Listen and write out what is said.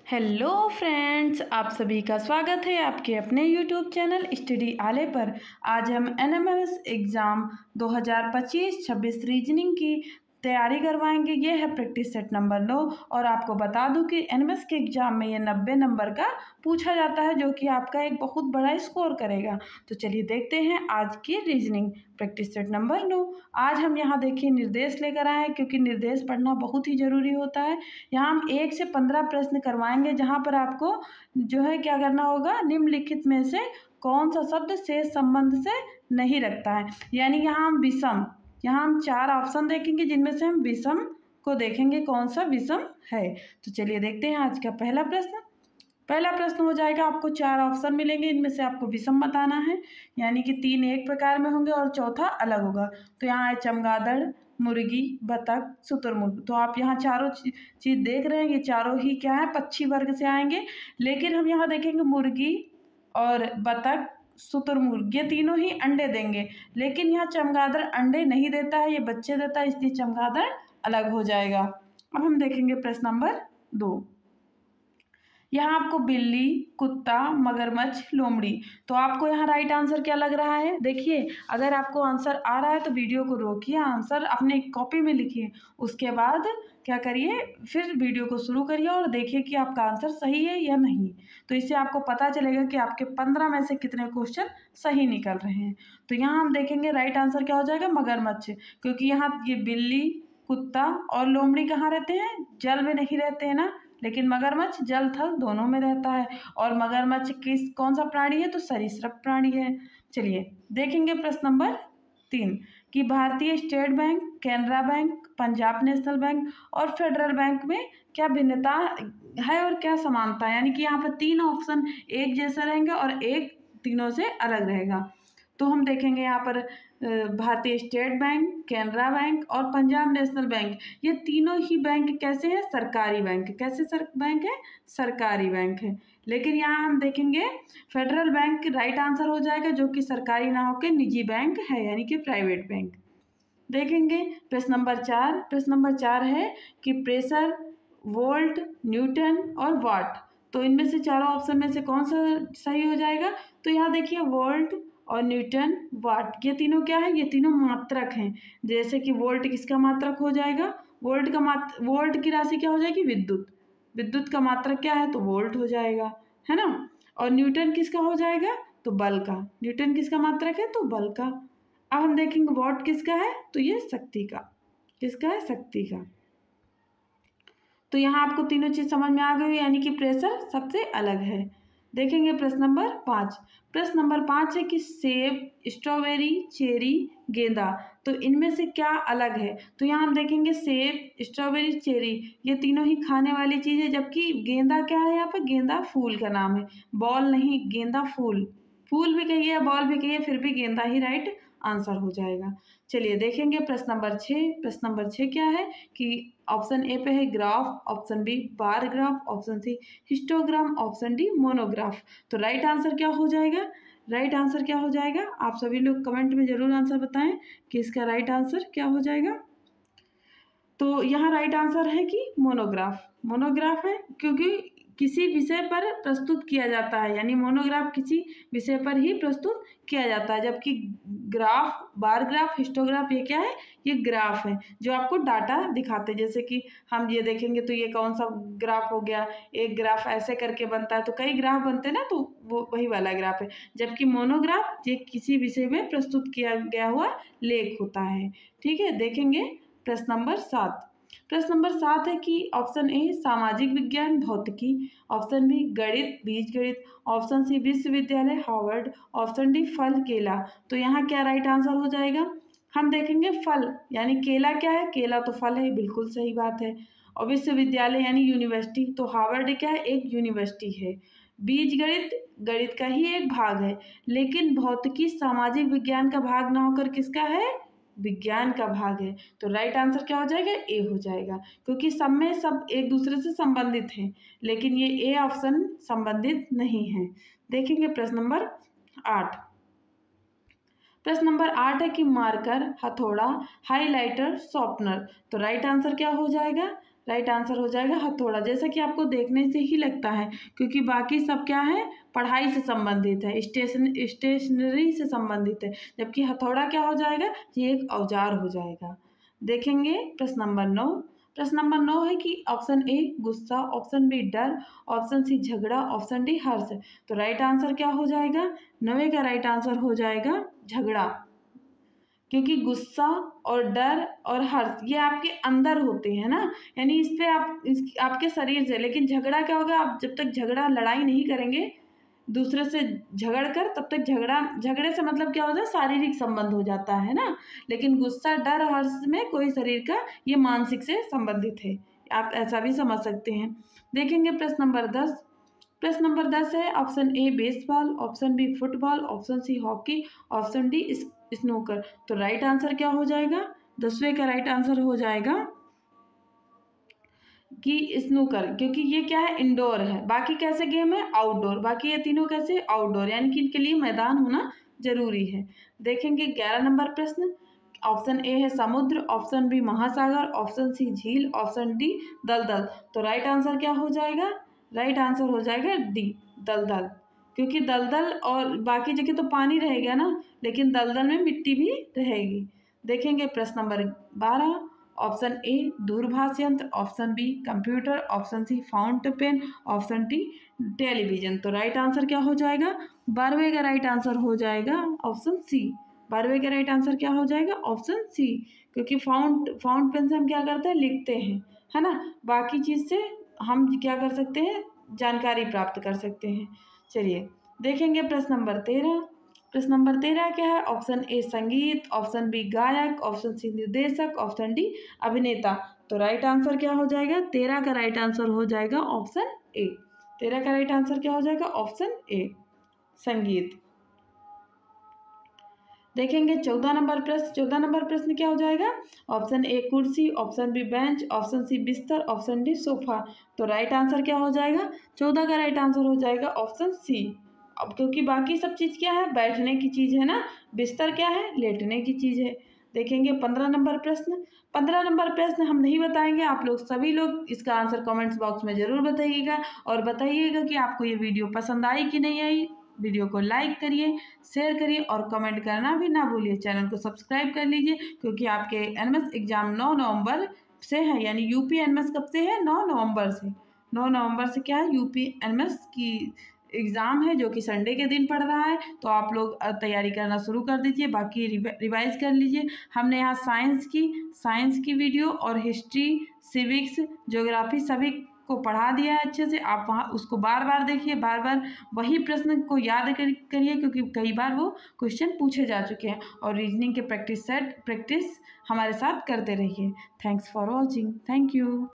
Hello friends, आप सभी का स्वागत है आपके अपने यूट्यूब चैनल स्टडी आले पर। आज हम एनएमएस एग्ज़ाम 2025-26 रीजनिंग की तैयारी करवाएंगे। ये है प्रैक्टिस सेट नंबर 9 और आपको बता दूं कि एनएमएस के एग्ज़ाम में ये 90 नंबर का पूछा जाता है, जो कि आपका एक बहुत बड़ा स्कोर करेगा। तो चलिए देखते हैं आज की रीजनिंग प्रैक्टिस सेट नंबर 9। आज हम यहाँ देखिए निर्देश लेकर आए हैं, क्योंकि निर्देश पढ़ना बहुत ही ज़रूरी होता है। यहाँ हम 1 से 15 प्रश्न करवाएंगे, जहाँ पर आपको जो है क्या करना होगा, निम्नलिखित में से कौन सा शब्द शेष संबंध से नहीं रखता है। यानी यहाँ हम विषम, यहाँ हम 4 ऑप्शन देखेंगे, जिनमें से हम विषम को देखेंगे कौन सा विषम है। तो चलिए देखते हैं आज का पहला प्रश्न। पहला प्रश्न हो जाएगा, आपको 4 ऑप्शन मिलेंगे, इनमें से आपको विषम बताना है, यानी कि 3 एक प्रकार में होंगे और चौथा अलग होगा। तो यहाँ है चमगादड़, मुर्गी, बतख, शुतुरमुर्ग। तो आप यहाँ चारों चीज़ देख रहे हैं, ये चारों ही क्या है, पक्षी वर्ग से आएंगे। लेकिन हम यहाँ देखेंगे मुर्गी और बतख, शुतुरमुर्ग, ये तीनों ही अंडे देंगे। लेकिन यहाँ चमगादड़ अंडे नहीं देता है, ये बच्चे देता है, इसलिए चमगादड़ अलग हो जाएगा। अब हम देखेंगे प्रश्न नंबर 2। यहाँ आपको बिल्ली, कुत्ता, मगरमच्छ, लोमड़ी। तो आपको यहाँ राइट आंसर क्या लग रहा है? देखिए, अगर आपको आंसर आ रहा है तो वीडियो को रोकिए, आंसर अपने कॉपी में लिखिए, उसके बाद क्या करिए, फिर वीडियो को शुरू करिए और देखिए कि आपका आंसर सही है या नहीं। तो इससे आपको पता चलेगा कि आपके 15 में से कितने क्वेश्चन सही निकल रहे हैं। तो यहाँ हम देखेंगे राइट आंसर क्या हो जाएगा, मगरमच्छ, क्योंकि यहाँ ये बिल्ली, कुत्ता और लोमड़ी कहाँ रहते हैं? जल में नहीं रहते हैं ना, लेकिन मगरमच्छ जल थल दोनों में रहता है। और मगरमच्छ कौन सा प्राणी है? तो सरीसृप प्राणी है। चलिए देखेंगे प्रश्न नंबर 3 कि भारतीय state bank, Canara bank, Punjab national bank और फेडरल बैंक में क्या भिन्नता है और क्या समानता है। यानी कि यहाँ पर 3 ऑप्शन एक जैसा रहेंगे और एक तीनों से अलग रहेगा। तो हम देखेंगे यहाँ पर भारतीय स्टेट बैंक, कैनरा बैंक और पंजाब नेशनल बैंक, ये तीनों ही बैंक कैसे हैं? सरकारी बैंक। कैसे बैंक है? सरकारी बैंक है। लेकिन यहाँ हम देखेंगे फेडरल बैंक राइट आंसर हो जाएगा, जो कि सरकारी ना होकर निजी बैंक है, यानी कि प्राइवेट बैंक। देखेंगे प्रश्न नंबर 4। प्रश्न नंबर 4 है कि प्रेशर, वोल्ट, न्यूटन और वाट। तो इनमें से चारों ऑप्शन में से कौन सा सही हो जाएगा? तो यहाँ देखिए वोल्ट और न्यूटन, वाट, ये तीनों क्या है? ये तीनों मात्रक हैं। जैसे कि वोल्ट किसका मात्रक हो जाएगा? वोल्ट की राशि क्या हो जाएगी? विद्युत। विद्युत का मात्रक क्या है? तो वोल्ट हो जाएगा, है ना। और न्यूटन किसका हो जाएगा? तो बल का। न्यूटन किसका मात्रक है? तो बल का। अब हम देखेंगे वॉट किसका है? तो ये शक्ति का। किसका है? शक्ति का। तो यहाँ आपको तीनों चीज समझ में आ गई, यानी कि प्रेशर सबसे अलग है। देखेंगे प्रश्न नंबर 5। प्रश्न नंबर 5 है कि सेब, स्ट्रॉबेरी, चेरी, गेंदा, तो इनमें से क्या अलग है। तो यहाँ हम देखेंगे सेब, स्ट्रॉबेरी, चेरी, ये तीनों ही खाने वाली चीज़ है, जबकि गेंदा क्या है? यहाँ पर गेंदा फूल का नाम है, बॉल नहीं, गेंदा फूल। फूल भी कहिए, बॉल भी कहिए, फिर भी गेंदा ही राइट आंसर हो जाएगा। चलिए देखेंगे प्रश्न नंबर 6। प्रश्न नंबर 6 क्या है कि ऑप्शन ए पे है graph, option B bar graph, option C histogram, option D monograph. तो राइट आंसर क्या हो जाएगा? राइट आंसर क्या हो जाएगा? आप सभी लोग कमेंट में जरूर आंसर बताएं कि इसका राइट आंसर क्या हो जाएगा। तो यहाँ राइट आंसर है कि मोनोग्राफ। मोनोग्राफ है क्योंकि किसी विषय पर प्रस्तुत किया जाता है, यानी मोनोग्राफ किसी विषय पर ही प्रस्तुत किया जाता है, जबकि ग्राफ, बार ग्राफ, हिस्टोग्राफ, ये क्या है? ये ग्राफ है जो आपको डाटा दिखाते हैं। जैसे कि हम ये देखेंगे तो ये कौन सा ग्राफ हो गया, एक ग्राफ ऐसे करके बनता है, तो कई ग्राफ बनते हैं ना, तो वो वही वाला ग्राफ है। जबकि मोनोग्राफ ये किसी विषय में प्रस्तुत किया गया हुआ लेख होता है। ठीक है, देखेंगे प्रश्न नंबर 7। प्रश्न नंबर 7 है कि ऑप्शन ए सामाजिक विज्ञान, भौतिकी, ऑप्शन बी गणित, बीजगणित, ऑप्शन सी विश्वविद्यालय हार्वर्ड, ऑप्शन डी फल, केला। तो यहाँ क्या राइट आंसर हो जाएगा? हम देखेंगे फल, यानी केला क्या है? केला तो फल है, बिल्कुल सही बात है। और विश्वविद्यालय यानी यूनिवर्सिटी, तो हार्वर्ड क्या है? एक यूनिवर्सिटी है। बीज गणित गणित का ही एक भाग है, लेकिन भौतिकी सामाजिक विज्ञान का भाग ना होकर किसका है? विज्ञान का भाग है। तो राइट आंसर क्या हो जाएगा? ए हो जाएगा, क्योंकि सब में सब एक दूसरे से संबंधित हैं, लेकिन ये ए ऑप्शन संबंधित नहीं है। देखेंगे प्रश्न नंबर 8। प्रश्न नंबर 8 है कि मार्कर, हथौड़ा, हाइलाइटर, शॉर्पनर। तो राइट आंसर क्या हो जाएगा? राइट आंसर हो जाएगा हथौड़ा। जैसा कि आपको देखने से ही लगता है, क्योंकि बाकी सब क्या है, पढ़ाई से संबंधित है, स्टेशनरी से संबंधित है, जबकि हथौड़ा क्या हो जाएगा, ये एक औजार हो जाएगा। देखेंगे प्रश्न नंबर 9। प्रश्न नंबर 9 है कि ऑप्शन ए गुस्सा, ऑप्शन बी डर, ऑप्शन सी झगड़ा, ऑप्शन डी हर्ष। तो राइट आंसर क्या हो जाएगा, 9 का राइट आंसर हो जाएगा झगड़ा, क्योंकि गुस्सा और डर और हर्ष ये आपके अंदर होते हैं ना, यानी इस पे आपके शरीर से। लेकिन झगड़ा क्या होगा, आप जब तक झगड़ा लड़ाई नहीं करेंगे दूसरे से झगड़ कर, तब तक झगड़े से मतलब क्या होता है, शारीरिक संबंध हो जाता है ना। लेकिन गुस्सा डर हर्ष में कोई शरीर का, ये मानसिक से संबंधित है, आप ऐसा भी समझ सकते हैं। देखेंगे प्रश्न नंबर 10। प्रश्न नंबर 10 है option A baseball, option B football, option C hockey, option D snooker. तो राइट आंसर क्या हो जाएगा, 10वें का राइट आंसर हो जाएगा कि स्नूकर, क्योंकि ये क्या है, इंडोर है। बाकी कैसे गेम है, आउटडोर। बाकी ये तीनों कैसे, आउटडोर, यानी कि इनके लिए मैदान होना जरूरी है। देखेंगे 11 नंबर प्रश्न। ऑप्शन ए है समुद्र, ऑप्शन बी महासागर, ऑप्शन सी झील, ऑप्शन डी दलदल। तो राइट आंसर क्या हो जाएगा, राइट आंसर हो जाएगा डी दलदल, क्योंकि दलदल और बाकी जगह तो पानी रहेगा ना, लेकिन दलदल में मिट्टी भी रहेगी। देखेंगे प्रश्न नंबर 12। ऑप्शन ए दूरभाष यंत्र, option B computer, option C fountain pen, option D television. तो राइट आंसर क्या हो जाएगा, 12वें का राइट आंसर हो जाएगा ऑप्शन सी। 12वें का राइट आंसर क्या हो जाएगा, ऑप्शन सी, क्योंकि फाउंट पेन से हम क्या करते हैं, लिखते हैं, है ना। बाकी चीज़ से हम क्या कर सकते हैं, जानकारी प्राप्त कर सकते हैं। चलिए देखेंगे प्रश्न नंबर 13। प्रश्न नंबर 13 क्या है, ऑप्शन ए संगीत, ऑप्शन बी गायक, ऑप्शन सी निर्देशक, ऑप्शन डी अभिनेता। तो राइट आंसर क्या हो जाएगा, 13 का राइट आंसर हो जाएगा ऑप्शन ए। 13 का राइट आंसर क्या हो जाएगा, ऑप्शन ए संगीत। देखेंगे 14 नंबर प्रश्न। 14 नंबर प्रश्न क्या हो जाएगा, ऑप्शन ए कुर्सी, option B bench, option C बिस्तर, ऑप्शन डी सोफा। तो राइट आंसर क्या हो जाएगा, 14 का राइट आंसर हो जाएगा ऑप्शन सी। अब क्योंकि बाकी सब चीज़ क्या है, बैठने की चीज़ है ना, बिस्तर क्या है, लेटने की चीज़ है। देखेंगे 15 नंबर प्रश्न। 15 नंबर प्रश्न हम नहीं बताएंगे, आप लोग सभी लोग इसका आंसर कमेंट्स बॉक्स में ज़रूर बताइएगा, और बताइएगा कि आपको ये वीडियो पसंद आई कि नहीं आई। वीडियो को लाइक करिए, शेयर करिए और कमेंट करना भी ना भूलिए। चैनल को सब्सक्राइब कर लीजिए, क्योंकि आपके एनएमएस एग्ज़ाम 9 नवंबर से है, यानी यूपी एनएमएस कब से है, 9 नवंबर से। 9 नवंबर से क्या है, यूपी एनएमएस की एग्ज़ाम है, जो कि संडे के दिन पड़ रहा है। तो आप लोग तैयारी करना शुरू कर दीजिए, बाकी रिवाइज कर लीजिए। हमने यहाँ साइंस की वीडियो और हिस्ट्री, सिविक्स, ज्योग्राफी सभी को पढ़ा दिया है अच्छे से। आप वहाँ उसको बार बार देखिए, बार बार वही प्रश्न को याद करिए, क्योंकि कई बार वो क्वेश्चन पूछे जा चुके हैं। और रीजनिंग के प्रैक्टिस हमारे साथ करते रहिए। Thanks for watching, thank you.